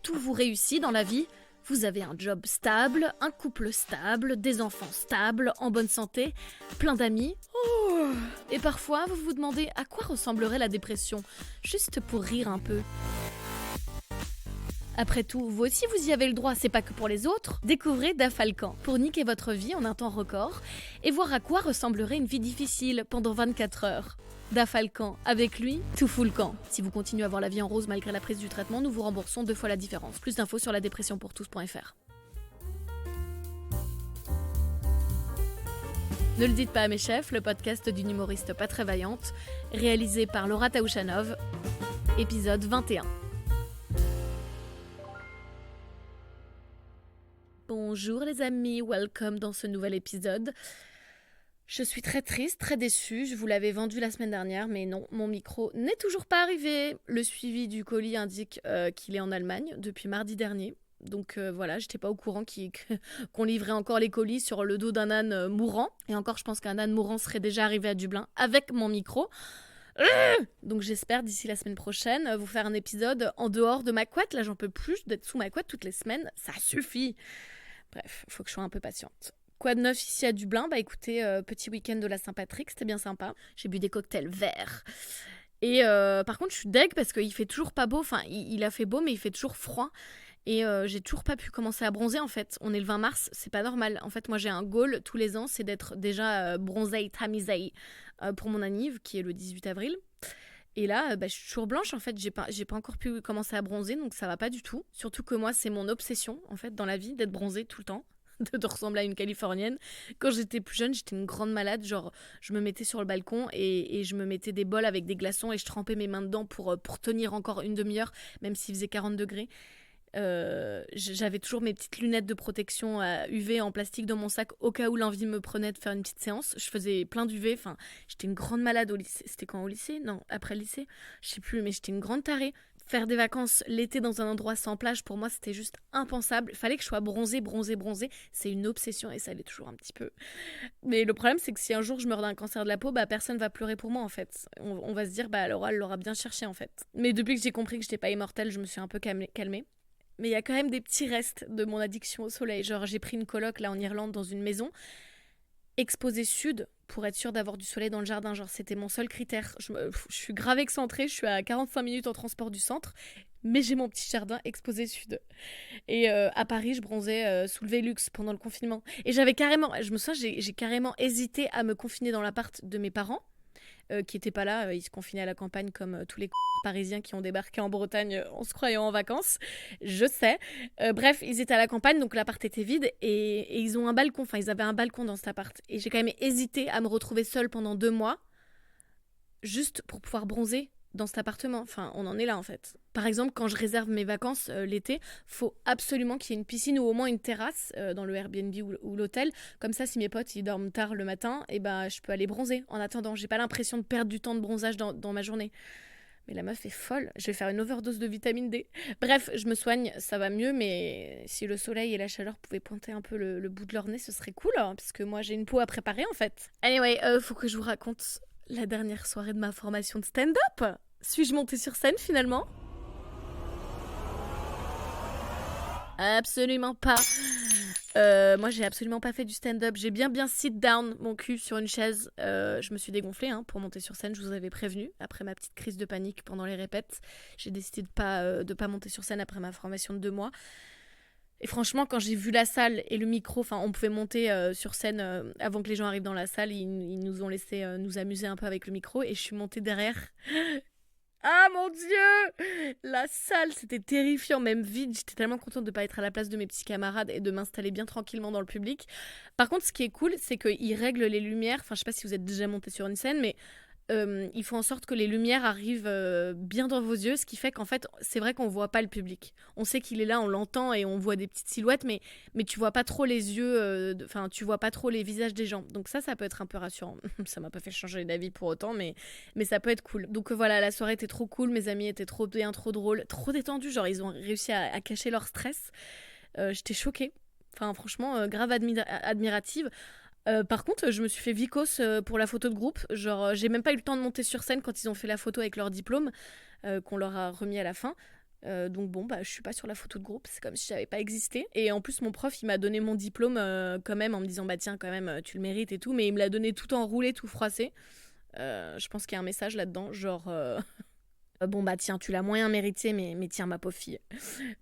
tout vous réussit dans la vie. Vous avez un job stable, un couple stable, des enfants stables, en bonne santé, plein d'amis. Et parfois, vous vous demandez à quoi ressemblerait la dépression, juste pour rire un peu. Après tout, vous aussi vous y avez le droit, c'est pas que pour les autres. Découvrez Dafalcan pour niquer votre vie en un temps record et voir à quoi ressemblerait une vie difficile pendant 24 heures. Dafalcan, avec lui, tout fout le camp. Si vous continuez à avoir la vie en rose malgré la prise du traitement, nous vous remboursons 2 fois la différence. Plus d'infos sur ladépressionpourtous.fr. Ne le dites pas à mes chefs, le podcast d'une humoriste pas très vaillante, réalisé par Laura Taouchanov, épisode 21. Bonjour les amis, welcome dans ce nouvel épisode. Je suis très triste, très déçue, je vous l'avais vendu la semaine dernière, mais non, mon micro n'est toujours pas arrivé. Le suivi du colis indique qu'il est en Allemagne depuis mardi dernier. Donc voilà, j'étais pas au courant qu'on livrait encore les colis sur le dos d'un âne mourant. Et encore, je pense qu'un âne mourant serait déjà arrivé à Dublin avec mon micro. Donc j'espère d'ici la semaine prochaine vous faire un épisode en dehors de ma couette. Là, j'en peux plus d'être sous ma couette toutes les semaines, ça suffit. Bref, faut que je sois un peu patiente. Quoi de neuf ici à Dublin ? Bah écoutez, petit week-end de la Saint-Patrick, c'était bien sympa. J'ai bu des cocktails verts. Et par contre, je suis deg parce qu'il fait toujours pas beau. Enfin, il a fait beau, mais il fait toujours froid. Et j'ai toujours pas pu commencer à bronzer en fait. On est le 20 mars, c'est pas normal. En fait, moi j'ai un goal tous les ans, c'est d'être déjà bronzée, tamisée pour mon anniv, qui est le 18 avril. Et là, je suis toujours blanche en fait, j'ai pas encore pu commencer à bronzer, donc ça va pas du tout. Surtout que moi, c'est mon obsession en fait dans la vie, d'être bronzée tout le temps, de ressembler à une Californienne. Quand j'étais plus jeune, j'étais une grande malade, genre je me mettais sur le balcon et je me mettais des bols avec des glaçons et je trempais mes mains dedans pour tenir encore une demi-heure, même s'il faisait 40 degrés. J'avais toujours mes petites lunettes de protection UV en plastique dans mon sac au cas où l'envie me prenait de faire une petite séance. Je faisais plein d'UV, enfin j'étais une grande malade au lycée. C'était quand au lycée ? Non, après le lycée, je sais plus, mais j'étais une grande tarée. Faire des vacances l'été dans un endroit sans plage, pour moi c'était juste impensable. Fallait que je sois bronzée, c'est une obsession et ça l'est toujours un petit peu. Mais le problème c'est que si un jour je meurs d'un cancer de la peau, personne va pleurer pour moi en fait. On va se dire Laura elle l'aura bien cherché en fait. Mais depuis que j'ai compris que j'étais pas immortelle, je me suis un peu calmée. Mais il y a quand même des petits restes de mon addiction au soleil. Genre, j'ai pris une coloc là en Irlande dans une maison, exposée sud, pour être sûre d'avoir du soleil dans le jardin. Genre, c'était mon seul critère. Je suis grave excentrée, je suis à 45 minutes en transport du centre, mais j'ai mon petit jardin exposé sud. Et à Paris, je bronzais sous le Velux pendant le confinement. Et je me souviens, j'ai carrément hésité à me confiner dans l'appart de mes parents, qui n'étaient pas là. Ils se confinaient à la campagne comme tous les parisiens qui ont débarqué en Bretagne en se croyant en vacances, je sais. Bref, ils étaient à la campagne, donc l'appart était vide et ils ont un balcon, enfin ils avaient un balcon dans cet appart. Et j'ai quand même hésité à me retrouver seule pendant 2 mois, juste pour pouvoir bronzer dans cet appartement. Enfin, on en est là en fait. Par exemple, quand je réserve mes vacances l'été, faut absolument qu'il y ait une piscine ou au moins une terrasse dans le Airbnb ou l'hôtel. Comme ça, si mes potes ils dorment tard le matin, je peux aller bronzer. En attendant, j'ai pas l'impression de perdre du temps de bronzage dans ma journée. Mais la meuf est folle, je vais faire une overdose de vitamine D. Bref, je me soigne, ça va mieux, mais si le soleil et la chaleur pouvaient pointer un peu le bout de leur nez, ce serait cool, hein, parce que moi j'ai une peau à préparer en fait. Anyway, faut que je vous raconte la dernière soirée de ma formation de stand-up. Suis-je montée sur scène finalement ? Absolument pas. Moi j'ai absolument pas fait du stand-up. J'ai bien sit down mon cul sur une chaise. Je me suis dégonflée pour monter sur scène. Je vous avais prévenu. Après ma petite crise de panique pendant les répètes, j'ai décidé de pas monter sur scène après ma formation de 2 mois. Et franchement, quand j'ai vu la salle et le micro, enfin on pouvait monter sur scène avant que les gens arrivent dans la salle. Ils nous ont laissé nous amuser un peu avec le micro et je suis montée derrière. Ah mon Dieu! La salle, c'était terrifiant, même vide. J'étais tellement contente de ne pas être à la place de mes petits camarades et de m'installer bien tranquillement dans le public. Par contre, ce qui est cool, c'est qu'ils règlent les lumières. Enfin, je sais pas si vous êtes déjà monté sur une scène, mais ils font en sorte que les lumières arrivent bien dans vos yeux, ce qui fait qu'en fait, c'est vrai qu'on voit pas le public. On sait qu'il est là, on l'entend et on voit des petites silhouettes, mais tu vois pas trop les yeux, tu vois pas trop les visages des gens. Donc ça peut être un peu rassurant. Ça m'a pas fait changer d'avis pour autant, mais ça peut être cool. Donc voilà, la soirée était trop cool, mes amis étaient trop bien, trop drôles, trop détendus, genre ils ont réussi à cacher leur stress. J'étais choquée. Enfin franchement, grave admirative. Par contre, je me suis fait vicose pour la photo de groupe. Genre, j'ai même pas eu le temps de monter sur scène quand ils ont fait la photo avec leur diplôme qu'on leur a remis à la fin. Donc bon, je suis pas sur la photo de groupe, c'est comme si j'avais pas existé. Et en plus, mon prof, il m'a donné mon diplôme quand même en me disant, tiens, quand même, tu le mérites et tout. Mais il me l'a donné tout enroulé, tout froissé. Je pense qu'il y a un message là-dedans, genre... bon tiens, tu l'as moyen mérité, mais tiens, ma pauvre fille.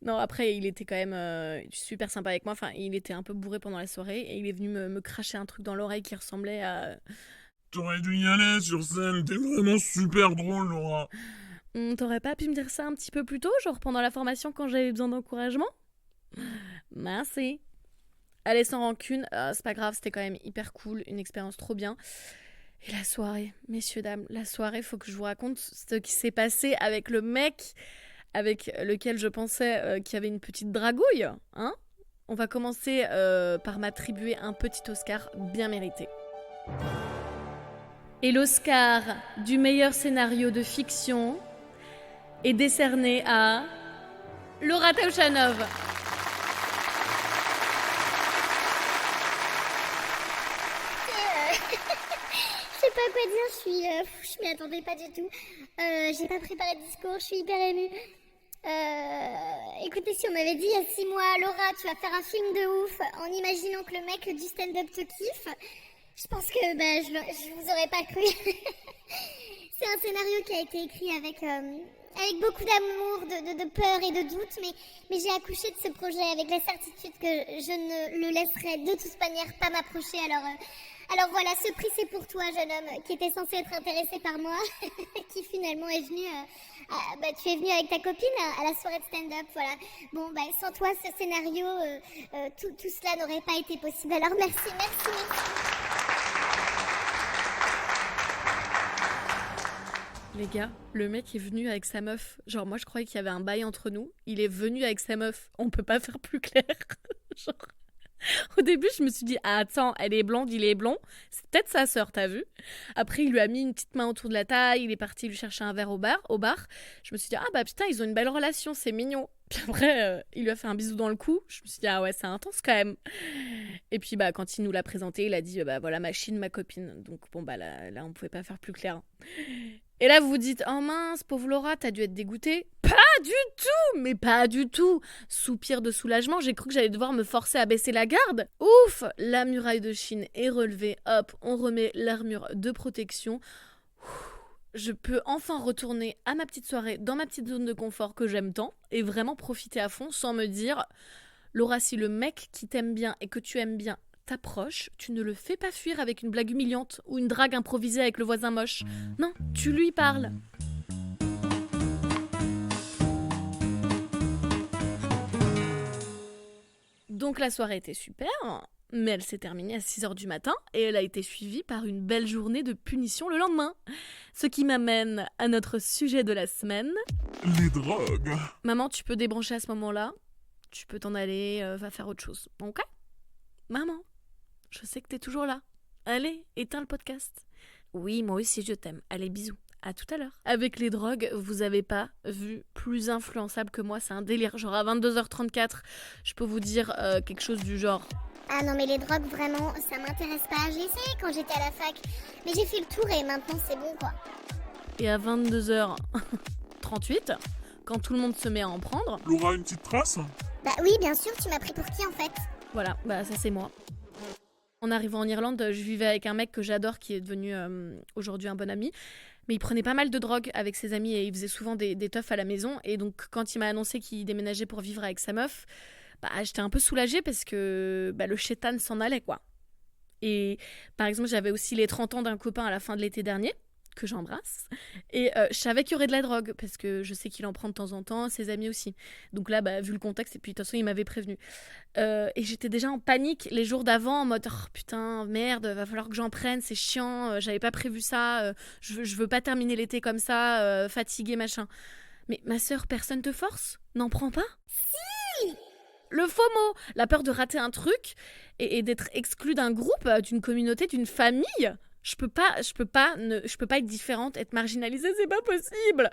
Non, après, il était quand même super sympa avec moi. Enfin, il était un peu bourré pendant la soirée et il est venu me cracher un truc dans l'oreille qui ressemblait à... T'aurais dû y aller sur scène, t'es vraiment super drôle, Laura. T'aurais pas pu me dire ça un petit peu plus tôt, genre pendant la formation quand j'avais besoin d'encouragement? Merci. Allez, sans rancune, c'est pas grave, c'était quand même hyper cool, une expérience trop bien. Et la soirée, messieurs, dames, la soirée, faut que je vous raconte ce qui s'est passé avec le mec avec lequel je pensais qu'il y avait une petite dragouille, hein. On va commencer par m'attribuer un petit Oscar bien mérité. Et l'Oscar du meilleur scénario de fiction est décerné à Laura Taushanov. Je sais pas quoi dire, je m'y attendais pas du tout. J'ai pas préparé de discours, je suis hyper émue. Écoutez, si on m'avait dit il y a 6 mois, Laura, tu vas faire un film de ouf en imaginant que le mec du stand-up te kiffe, je pense que je vous aurais pas cru. C'est un scénario qui a été écrit avec beaucoup d'amour, de peur et de doute, mais j'ai accouché de ce projet avec la certitude que je ne le laisserai de toute manière pas m'approcher. Alors voilà, ce prix c'est pour toi, jeune homme, qui était censé être intéressé par moi, qui finalement est venu... tu es venu avec ta copine à la soirée de stand-up, voilà. Bon, sans toi, ce scénario, tout cela n'aurait pas été possible. Alors merci. Les gars, le mec est venu avec sa meuf. Genre, moi, je croyais qu'il y avait un bail entre nous. Il est venu avec sa meuf. On peut pas faire plus clair. Genre... Au début, je me suis dit, ah attends, elle est blonde, il est blond. C'est peut-être sa sœur, t'as vu? Après, il lui a mis une petite main autour de la taille, il est parti lui chercher un verre au bar. Je me suis dit, ah putain, ils ont une belle relation, c'est mignon. Puis après, il lui a fait un bisou dans le cou. Je me suis dit, ah ouais, c'est intense quand même. Et puis, quand il nous l'a présenté, il a dit, voilà, Machine, ma copine. Donc, bon, là, on pouvait pas faire plus clair. Et là, vous vous dites, oh mince, pauvre Laura, t'as dû être dégoûtée. Pas du tout, mais pas du tout. Soupir de soulagement, j'ai cru que j'allais devoir me forcer à baisser la garde. Ouf, la muraille de Chine est relevée. Hop, on remet l'armure de protection. Je peux enfin retourner à ma petite soirée dans ma petite zone de confort que j'aime tant et vraiment profiter à fond sans me dire, Laura, si le mec qui t'aime bien et que tu aimes bien t'approche, tu ne le fais pas fuir avec une blague humiliante ou une drague improvisée avec le voisin moche. Non, tu lui parles. Donc la soirée était super, mais elle s'est terminée à 6h du matin et elle a été suivie par une belle journée de punition le lendemain. Ce qui m'amène à notre sujet de la semaine. Les drogues. Maman, tu peux débrancher à ce moment-là. Tu peux t'en aller, va faire autre chose. Ok ? Maman, je sais que t'es toujours là. Allez, éteins le podcast. Oui, moi aussi je t'aime. Allez, bisous. À tout à l'heure. Avec les drogues, vous avez pas vu plus influençable que moi, c'est un délire. Genre à 22h34, je peux vous dire quelque chose du genre. Ah non, mais les drogues, vraiment, ça m'intéresse pas. J'ai essayé quand j'étais à la fac, mais j'ai fait le tour et maintenant c'est bon, quoi. Et à 22h38, quand tout le monde se met à en prendre... Laura, une petite trace? Bah oui, bien sûr, tu m'as pris pour qui en fait? Voilà, ça c'est moi. En arrivant en Irlande, je vivais avec un mec que j'adore qui est devenu aujourd'hui un bon ami. Mais il prenait pas mal de drogue avec ses amis et il faisait souvent des teufs à la maison. Et donc, quand il m'a annoncé qu'il déménageait pour vivre avec sa meuf, j'étais un peu soulagée parce que le chétan s'en allait, quoi. Et par exemple, j'avais aussi les 30 ans d'un copain à la fin de l'été dernier, que j'embrasse. Et je savais qu'il y aurait de la drogue parce que je sais qu'il en prend de temps en temps, ses amis aussi. Donc là, vu le contexte, et puis de toute façon, il m'avait prévenu. Et j'étais déjà en panique les jours d'avant, en mode oh, putain, merde, va falloir que j'en prenne, c'est chiant, j'avais pas prévu ça, je veux pas terminer l'été comme ça, fatiguée, machin. Mais ma sœur, personne te force? N'en prends pas? Si! Le FOMO, la peur de rater un truc et d'être exclu d'un groupe, d'une communauté, d'une famille. Je peux pas être différente, être marginalisée, c'est pas possible.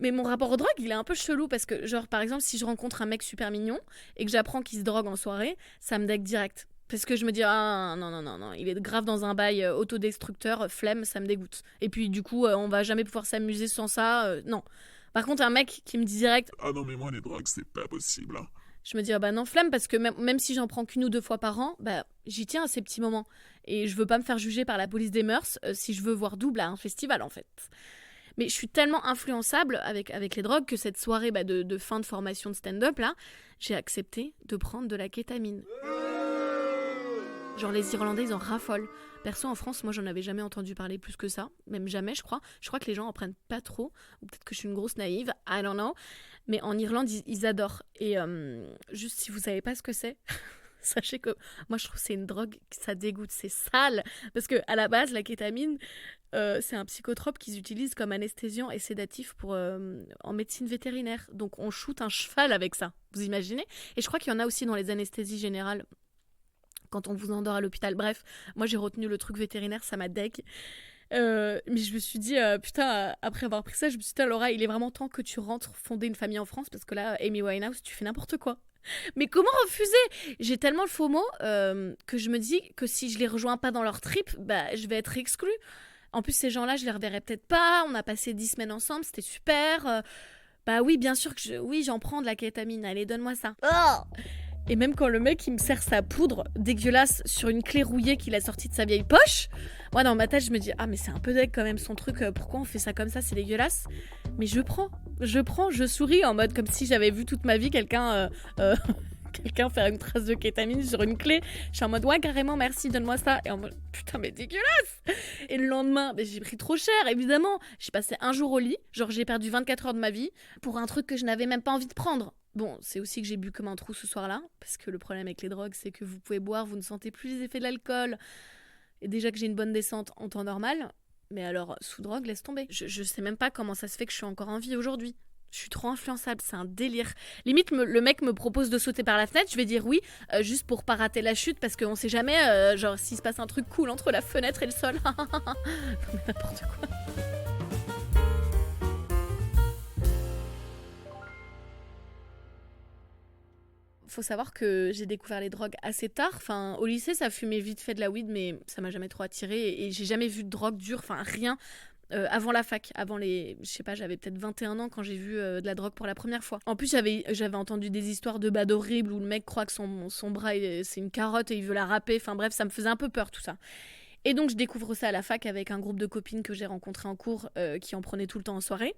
Mais mon rapport aux drogues, il est un peu chelou parce que, genre, par exemple, si je rencontre un mec super mignon et que j'apprends qu'il se drogue en soirée, ça me dégue direct. Parce que je me dis, ah non, il est grave dans un bail autodestructeur, flemme, ça me dégoûte. Et puis, du coup, on va jamais pouvoir s'amuser sans ça, non. Par contre, un mec qui me dit direct, Ah non, mais moi, les drogues, c'est pas possible. Hein. je me dis, ah bah non, flemme, parce que même si j'en prends qu'une ou 2 fois par an, bah j'y tiens à ces petits moments. Et je veux pas me faire juger par la police des mœurs si je veux voir double à un festival, en fait. Mais je suis tellement influençable avec les drogues que cette soirée de fin de formation de stand-up, là, j'ai accepté de prendre de la kétamine. Genre les Irlandais, ils en raffolent. Perso, en France, moi, j'en avais jamais entendu parler plus que ça. Même jamais, je crois. Je crois que les gens en prennent pas trop. Ou peut-être que je suis une grosse naïve. I don't know. Mais en Irlande, ils adorent. Et juste, si vous savez pas ce que c'est, sachez que moi, je trouve que c'est une drogue, ça dégoûte. C'est sale. Parce que à la base, la kétamine, c'est un psychotrope qu'ils utilisent comme anesthésiant et sédatif en médecine vétérinaire. Donc, on shoot un cheval avec ça. Vous imaginez ? Et je crois qu'il y en a aussi dans les anesthésies générales. Quand on vous endort à l'hôpital. Bref, moi j'ai retenu le truc vétérinaire, ça m'a deg. Mais je me suis dit, putain, après avoir pris ça, je me suis dit, Laura, il est vraiment temps que tu rentres fonder une famille en France, parce que là, Amy Winehouse, tu fais n'importe quoi. Mais comment refuser ? J'ai tellement le FOMO que je me dis que si je les rejoins pas dans leur trip, bah, je vais être exclue. En plus, ces gens-là, je les reverrai peut-être pas. On a passé 10 semaines ensemble, c'était super. Bah oui, bien sûr que j'en prends de la kétamine. Allez, donne-moi ça. Oh ! Et même quand le mec il me sert sa poudre dégueulasse sur une clé rouillée qu'il a sortie de sa vieille poche, moi dans ma tête je me dis ah mais c'est un peu deg quand même son truc, pourquoi on fait ça comme ça, c'est dégueulasse. Mais je souris en mode comme si j'avais vu toute ma vie quelqu'un faire une trace de kétamine sur une clé. Je suis en mode ouais carrément merci, donne-moi ça. Et en mode putain mais dégueulasse. Et le lendemain j'ai pris trop cher évidemment. J'ai passé un jour au lit, genre j'ai perdu 24 heures de ma vie pour un truc que je n'avais même pas envie de prendre. Bon, c'est aussi que j'ai bu comme un trou ce soir-là, parce que le problème avec les drogues, c'est que vous pouvez boire, vous ne sentez plus les effets de l'alcool. Et déjà que j'ai une bonne descente en temps normal, mais alors sous drogue, laisse tomber. Je sais même pas comment ça se fait que je suis encore en vie aujourd'hui. Je suis trop influençable, c'est un délire. Limite, le mec me propose de sauter par la fenêtre, je vais dire oui, juste pour pas rater la chute, parce qu'on sait jamais, genre, s'il se passe un truc cool entre la fenêtre et le sol. Non mais n'importe quoi. Faut savoir que j'ai découvert les drogues assez tard. Enfin, au lycée, ça fumait vite fait de la weed, mais ça m'a jamais trop attirée. Et j'ai jamais vu de drogue dure, enfin rien, avant la fac. Je sais pas, j'avais peut-être 21 ans quand j'ai vu de la drogue pour la première fois. En plus, j'avais entendu des histoires de bad horribles où le mec croit que son bras, c'est une carotte et il veut la râper. Enfin bref, ça me faisait un peu peur tout ça. Et donc, je découvre ça à la fac avec un groupe de copines que j'ai rencontré en cours qui en prenaient tout le temps en soirée.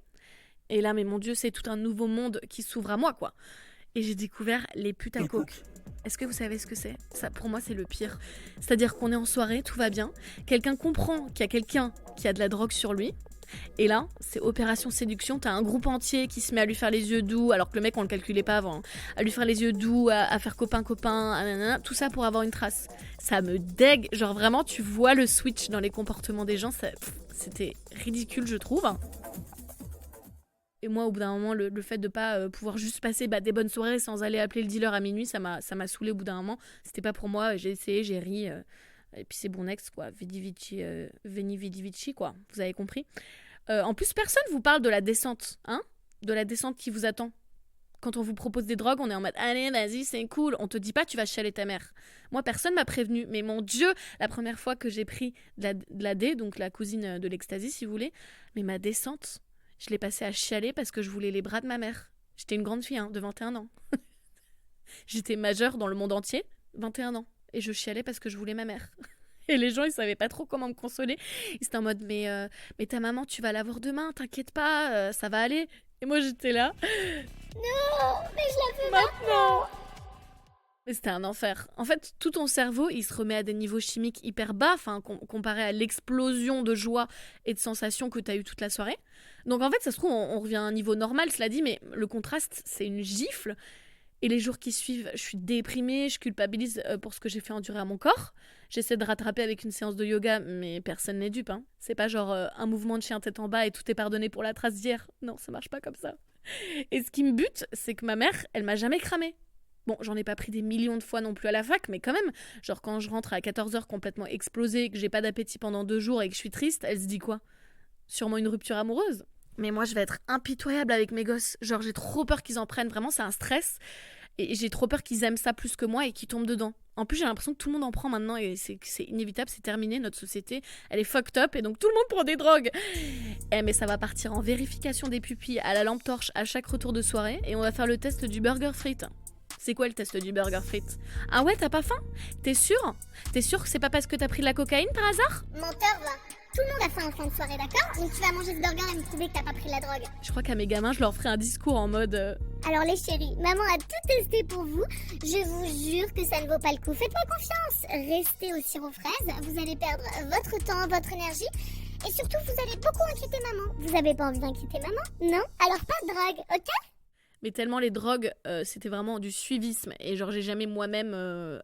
Et là, mais mon Dieu, c'est tout un nouveau monde qui s'ouvre à moi, quoi. Et j'ai découvert les putes à coke. Est-ce que vous savez ce que c'est ? Ça, pour moi, c'est le pire. C'est-à-dire qu'on est en soirée, tout va bien. Quelqu'un comprend qu'il y a quelqu'un qui a de la drogue sur lui. Et là, c'est opération séduction. T'as un groupe entier qui se met à lui faire les yeux doux, alors que le mec, on le calculait pas avant. À lui faire les yeux doux, à faire copain-copain, tout ça pour avoir une trace. Ça me dégue. Genre vraiment, tu vois le switch dans les comportements des gens. C'était ridicule, je trouve. Et moi, au bout d'un moment, le fait de pas pouvoir juste passer des bonnes soirées sans aller appeler le dealer à minuit, ça m'a saoulé au bout d'un moment. C'était pas pour moi, j'ai essayé, j'ai ri. Et puis c'est bon ex, quoi. Veni vidi vici, quoi. Vous avez compris. En plus, personne vous parle de la descente, hein ? De la descente qui vous attend. Quand on vous propose des drogues, on est en mode « Allez, vas-y, c'est cool ». On te dit pas « Tu vas chialer ta mère ». Moi, personne m'a prévenu. Mais mon Dieu, la première fois que j'ai pris de la D, donc la cousine de l'ecstasy, si vous voulez, mais ma descente... Je l'ai passé à chialer parce que je voulais les bras de ma mère. J'étais une grande fille, de 21 ans. J'étais majeure dans le monde entier, 21 ans. Et je chialais parce que je voulais ma mère. Et les gens, ils savaient pas trop comment me consoler. Ils étaient en mode, mais ta maman, tu vas la voir demain, t'inquiète pas, ça va aller. Et moi, j'étais là. Non, mais je la veux maintenant. Mais c'était un enfer. En fait, tout ton cerveau, il se remet à des niveaux chimiques hyper bas, comparé à l'explosion de joie et de sensations que t'as eu toute la soirée. Donc en fait, ça se trouve, on revient à un niveau normal, cela dit, mais le contraste, c'est une gifle. Et les jours qui suivent, je suis déprimée, je culpabilise pour ce que j'ai fait endurer à mon corps. J'essaie de rattraper avec une séance de yoga, mais personne n'est dupe. Hein. C'est pas genre un mouvement de chien tête en bas et tout est pardonné pour la trace d'hier. Non, ça marche pas comme ça. Et ce qui me bute, c'est que ma mère, elle m'a jamais cramée. Bon, j'en ai pas pris des millions de fois non plus à la fac, mais quand même, genre quand je rentre à 14h complètement explosée, que j'ai pas d'appétit pendant 2 jours et que je suis triste, elle se dit quoi ? Sûrement une rupture amoureuse. Mais moi, je vais être impitoyable avec mes gosses. Genre, j'ai trop peur qu'ils en prennent. Vraiment, c'est un stress. Et j'ai trop peur qu'ils aiment ça plus que moi et qu'ils tombent dedans. En plus, j'ai l'impression que tout le monde en prend maintenant et c'est inévitable, c'est terminé. Notre société, elle est fucked up et donc tout le monde prend des drogues. Mais ça va partir en vérification des pupilles à la lampe torche à chaque retour de soirée et on va faire le test du burger frites. C'est quoi le test du burger frites? Ah ouais, t'as pas faim? T'es sûr? T'es sûr que c'est pas parce que t'as pris de la cocaïne par hasard? Menteur, va. Tout le monde a faim en fin de soirée, d'accord? Donc tu vas manger ce burger et me prouver que t'as pas pris la drogue. Je crois qu'à mes gamins, je leur ferai un discours en mode... Alors les chéris, maman a tout testé pour vous. Je vous jure que ça ne vaut pas le coup. Faites-moi confiance. Restez au sirop fraise. Vous allez perdre votre temps, votre énergie. Et surtout, vous allez beaucoup inquiéter maman. Vous avez pas envie d'inquiéter maman? Non? Alors pas de drogue, ok? Mais tellement les drogues, c'était vraiment du suivisme. Et genre, j'ai jamais moi-même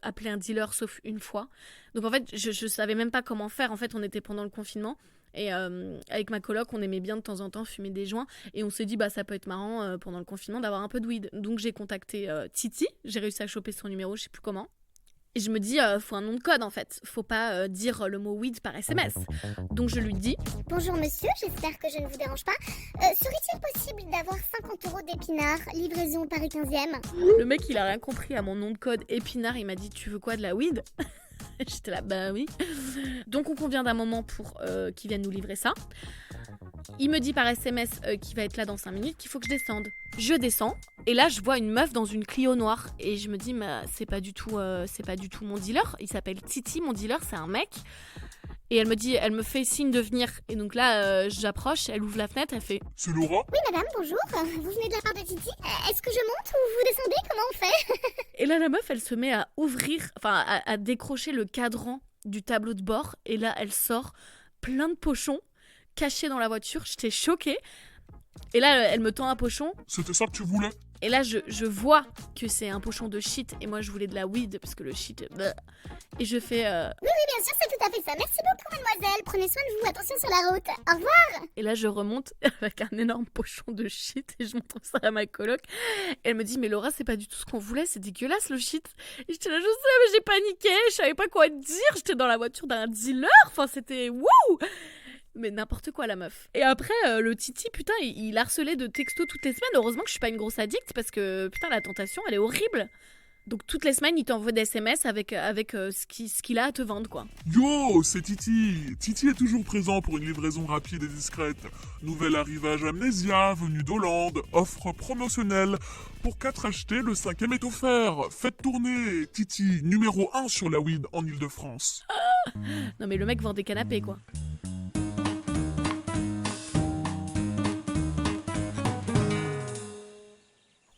appelé un dealer, sauf une fois. Donc en fait, je savais même pas comment faire. En fait, on était pendant le confinement. Et avec ma coloc, on aimait bien de temps en temps fumer des joints. Et on s'est dit, bah ça peut être marrant pendant le confinement d'avoir un peu de weed. Donc j'ai contacté Titi. J'ai réussi à choper son numéro, je sais plus comment. Et je me dis, faut un nom de code en fait. Faut pas dire le mot weed par SMS. Donc je lui dis... Bonjour monsieur, j'espère que je ne vous dérange pas. Serait-il possible d'avoir 50 € d'épinards, livraison Paris 15e? Le mec, il a rien compris à mon nom de code épinard. Il m'a dit, tu veux quoi, de la weed? J'étais là, bah oui. Donc on convient d'un moment pour qu'il vienne nous livrer ça. Il me dit par SMS qu'il va être là dans 5 minutes, qu'il faut que je descende. Je descends, et là je vois une meuf dans une Clio noire. Et je me dis, mais c'est pas du tout mon dealer. Il s'appelle Titi, mon dealer, c'est un mec. Et elle me fait signe de venir. Et donc là, j'approche, elle ouvre la fenêtre, elle fait... C'est Laura? Oui madame, bonjour. Vous venez de la part de Titi. Est-ce que je monte ou vous descendez? Comment on fait? Et là, la meuf, elle se met à ouvrir, enfin à décrocher le cadran du tableau de bord. Et là, elle sort plein de pochons cachés dans la voiture. J'étais choquée. Et là, elle me tend un pochon. C'était ça que tu voulais? Et là, je vois que c'est un pochon de shit. Et moi, je voulais de la weed parce que le shit... Bleh. Et je fais... Oui, bien sûr, c'est tout à fait ça. Merci beaucoup, mademoiselle. Prenez soin de vous. Attention sur la route. Au revoir. Et là, je remonte avec un énorme pochon de shit et je montre ça à ma coloc. Et elle me dit, mais Laura, c'est pas du tout ce qu'on voulait. C'est dégueulasse, le shit. Et j'étais là, je sais, mais j'ai paniqué. Je savais pas quoi te dire. J'étais dans la voiture d'un dealer. Enfin, c'était... Wouh! Mais n'importe quoi, la meuf. Et après, le Titi, putain, il harcelait de textos toutes les semaines. Heureusement que je suis pas une grosse addict parce que, putain, la tentation, elle est horrible. Donc toutes les semaines, il t'envoie des SMS avec ce qu'il a à te vendre, quoi. Yo, c'est Titi. Titi est toujours présent pour une livraison rapide et discrète. Nouvel arrivage Amnésia, venu d'Hollande, offre promotionnelle. Pour 4 achetés, le 5e est offert. Faites tourner. Titi, numéro 1 sur la weed en Ile-de-France. Non mais le mec vend des canapés, quoi.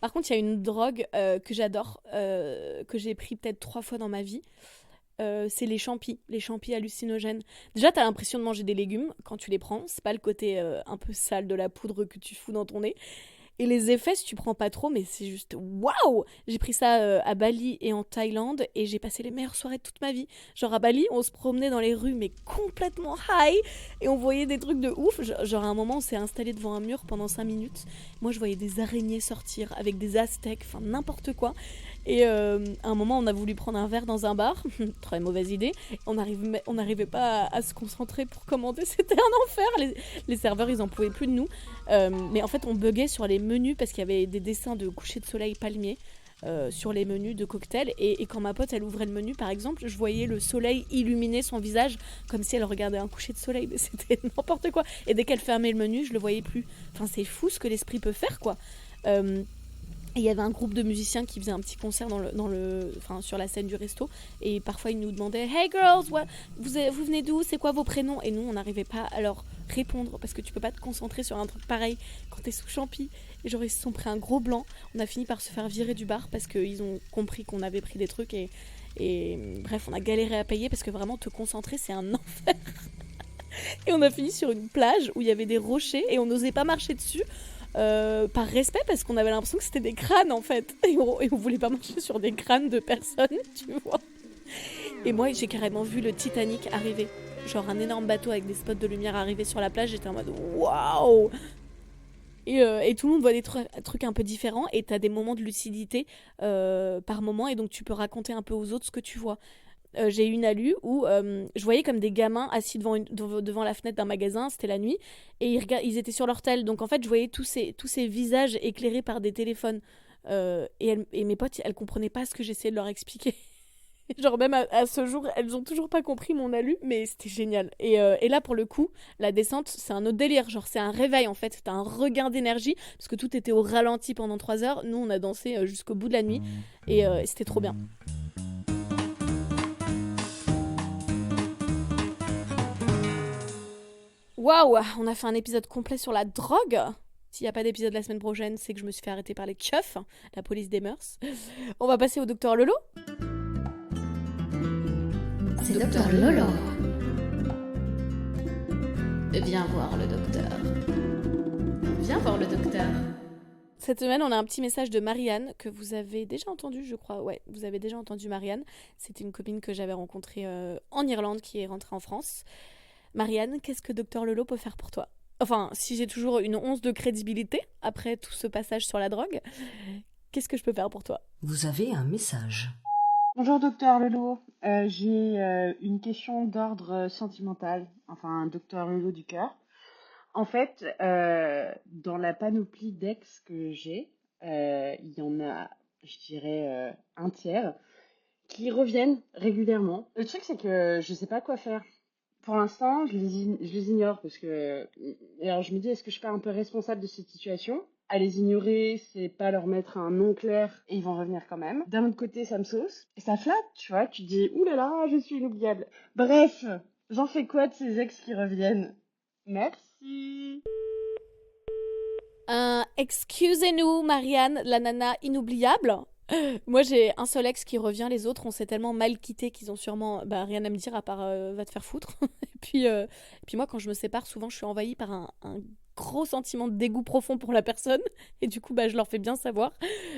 Par contre, il y a une drogue que j'adore, que j'ai pris peut-être 3 fois dans ma vie. C'est les champis hallucinogènes. Déjà, t'as l'impression de manger des légumes quand tu les prends. C'est pas le côté un peu sale de la poudre que tu fous dans ton nez. Et les effets, si tu prends pas trop, mais c'est juste waouh! J'ai pris ça à Bali et en Thaïlande et j'ai passé les meilleures soirées de toute ma vie. Genre à Bali, on se promenait dans les rues, mais complètement high, et on voyait des trucs de ouf. Genre à un moment, on s'est installé devant un mur pendant 5 minutes. Moi, je voyais des araignées sortir avec des aztèques, enfin n'importe quoi. Et à un moment, on a voulu prendre un verre dans un bar. Très mauvaise idée. On n'arrivait pas à se concentrer pour commander. C'était un enfer. Les serveurs, ils en pouvaient plus de nous. Mais en fait, on buguait sur les menus parce qu'il y avait des dessins de coucher de soleil palmier sur les menus de cocktails. Et quand ma pote, elle ouvrait le menu, par exemple, je voyais le soleil illuminer son visage comme si elle regardait un coucher de soleil. Mais c'était n'importe quoi. Et dès qu'elle fermait le menu, je le voyais plus. Enfin, c'est fou ce que l'esprit peut faire, quoi. Et il y avait un groupe de musiciens qui faisait un petit concert sur la scène du resto. Et parfois, ils nous demandaient « Hey girls, vous venez d'où? C'est quoi vos prénoms ?» Et nous, on n'arrivait pas à leur répondre parce que tu peux pas te concentrer sur un truc pareil quand t'es sous champi. Et genre, ils se sont pris un gros blanc. On a fini par se faire virer du bar parce qu'ils ont compris qu'on avait pris des trucs. Et bref, on a galéré à payer parce que vraiment, te concentrer, c'est un enfer. Et on a fini sur une plage où il y avait des rochers et on n'osait pas marcher dessus. Par respect parce qu'on avait l'impression que c'était des crânes en fait et on voulait pas marcher sur des crânes de personnes, tu vois. Et moi j'ai carrément vu le Titanic arriver, genre un énorme bateau avec des spots de lumière arriver sur la plage. J'étais en mode waouh. Et tout le monde voit des trucs un peu différents et t'as des moments de lucidité par moment et donc tu peux raconter un peu aux autres ce que tu vois. J'ai eu une alu où je voyais comme des gamins assis devant la fenêtre d'un magasin, c'était la nuit, et ils étaient sur leur tel. Donc en fait, je voyais tous ces visages éclairés par des téléphones Et mes potes, elles comprenaient pas ce que j'essayais de leur expliquer. Genre même à ce jour, elles ont toujours pas compris mon alu, mais c'était génial. Et là, pour le coup, la descente, c'est un autre délire. Genre, c'est un réveil, en fait. T'as un regain d'énergie, parce que tout était au ralenti pendant 3 heures. Nous, on a dansé jusqu'au bout de la nuit, et c'était trop bien. Waouh, on a fait un épisode complet sur la drogue. S'il n'y a pas d'épisode la semaine prochaine, c'est que je me suis fait arrêter par les keufs, la police des mœurs. On va passer au docteur Lolo. C'est docteur Lolo. Viens voir le docteur. Viens voir le docteur. Cette semaine, on a un petit message de Marianne que vous avez déjà entendu, je crois. Ouais, vous avez déjà entendu Marianne. C'était une copine que j'avais rencontrée en Irlande qui est rentrée en France. Marianne, qu'est-ce que docteur Lolo peut faire pour toi ? Enfin, si j'ai toujours une once de crédibilité après tout ce passage sur la drogue, qu'est-ce que je peux faire pour toi ? Vous avez un message. Bonjour docteur Lolo, j'ai une question d'ordre sentimental, enfin docteur Lolo du cœur. En fait, dans la panoplie d'ex que j'ai, il y en a, je dirais, un tiers qui reviennent régulièrement. Le truc c'est que je sais pas quoi faire. Pour l'instant, je les ignore parce que... Alors je me dis, est-ce que je suis pas un peu responsable de cette situation ? À les ignorer, c'est pas leur mettre un nom clair et ils vont revenir quand même. D'un autre côté, ça me sauce et ça flatte, tu vois. Tu te dis, ouh là là, je suis inoubliable. Bref, j'en fais quoi de ces ex qui reviennent ? Merci. Excusez-nous, Marianne, la nana inoubliable. Moi, j'ai un seul ex qui revient, les autres, on s'est tellement mal quittés qu'ils ont sûrement rien à me dire à part va te faire foutre. et puis moi, quand je me sépare, souvent, je suis envahie par un gros sentiment de dégoût profond pour la personne. Et du coup, je leur fais bien savoir.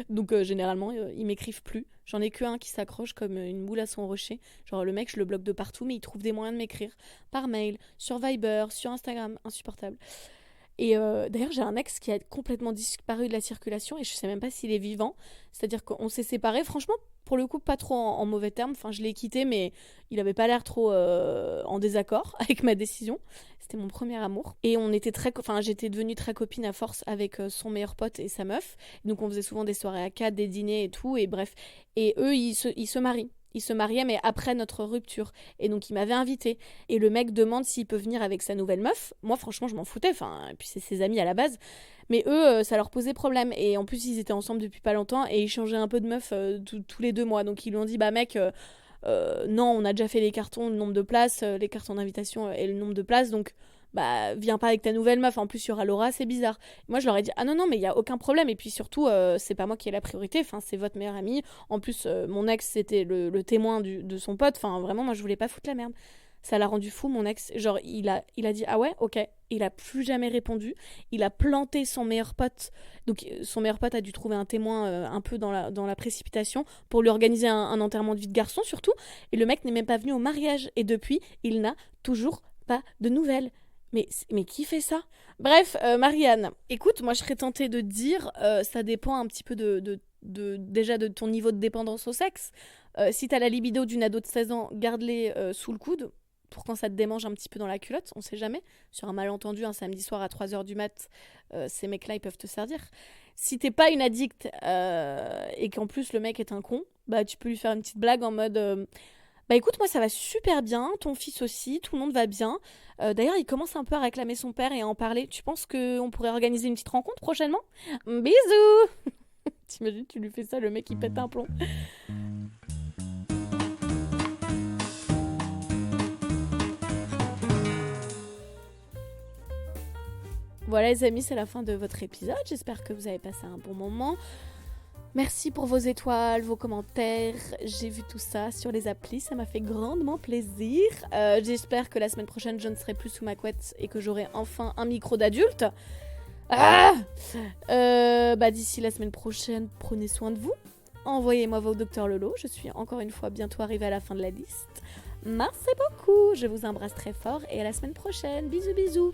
Donc, généralement, ils m'écrivent plus. J'en ai qu'un qui s'accroche comme une moule à son rocher. Genre, le mec, je le bloque de partout, mais il trouve des moyens de m'écrire. Par mail, sur Viber, sur Instagram. Insupportable. Et d'ailleurs, j'ai un ex qui a complètement disparu de la circulation et je sais même pas s'il est vivant. C'est-à-dire qu'on s'est séparés, franchement, pour le coup, pas trop en mauvais termes. Enfin, je l'ai quitté, mais il avait pas l'air trop en désaccord avec ma décision. C'était mon premier amour. Et on était j'étais devenue très copine à force avec son meilleur pote et sa meuf. Donc, on faisait souvent des soirées à 4, des dîners et tout. Et bref. Et eux, ils se marient. Il se mariait, mais après notre rupture. Et donc, il m'avait invité. Et le mec demande s'il peut venir avec sa nouvelle meuf. Moi, franchement, je m'en foutais. Enfin, et puis, c'est ses amis à la base. Mais eux, ça leur posait problème. Et en plus, ils étaient ensemble depuis pas longtemps. Et ils changeaient un peu de meuf tous les 2 mois. Donc, ils lui ont dit, mec, non, on a déjà fait les cartons, le nombre de places, les cartons d'invitation et le nombre de places. Donc, viens pas avec ta nouvelle meuf. En plus, il y aura Laura, c'est bizarre. Moi, je leur ai dit, ah non, mais il y a aucun problème. Et puis surtout, c'est pas moi qui ai la priorité. Enfin, c'est votre meilleure amie. En plus, mon ex, c'était le témoin de son pote. Enfin, vraiment, moi, je voulais pas foutre la merde. Ça l'a rendu fou, mon ex. Genre, il a dit, ah ouais, ok. Il a plus jamais répondu. Il a planté son meilleur pote. Donc, son meilleur pote a dû trouver un témoin un peu dans la précipitation pour lui organiser un enterrement de vie de garçon, surtout. Et le mec n'est même pas venu au mariage. Et depuis, il n'a toujours pas de nouvelles. Mais qui fait ça ? Bref, Marianne, écoute, moi je serais tentée de dire, ça dépend un petit peu déjà de ton niveau de dépendance au sexe. Si t'as la libido d'une ado de 16 ans, garde-les sous le coude pour quand ça te démange un petit peu dans la culotte, on sait jamais. Sur un malentendu, un samedi soir à 3h du mat, ces mecs-là, ils peuvent te servir. Si t'es pas une addict et qu'en plus le mec est un con, tu peux lui faire une petite blague en mode... écoute, moi ça va super bien, ton fils aussi, tout le monde va bien. D'ailleurs, il commence un peu à réclamer son père et à en parler. Tu penses qu'on pourrait organiser une petite rencontre prochainement ? Bisous. T'imagines, tu lui fais ça, le mec il pète un plomb. Voilà les amis, c'est la fin de votre épisode. J'espère que vous avez passé un bon moment. Merci pour vos étoiles, vos commentaires. J'ai vu tout ça sur les applis, ça m'a fait grandement plaisir. J'espère que la semaine prochaine, je ne serai plus sous ma couette et que j'aurai enfin un micro d'adulte. D'ici la semaine prochaine, prenez soin de vous. Envoyez-moi vos docteurs Lolo. Je suis encore une fois bientôt arrivée à la fin de la liste. Merci beaucoup. Je vous embrasse très fort et à la semaine prochaine. Bisous, bisous.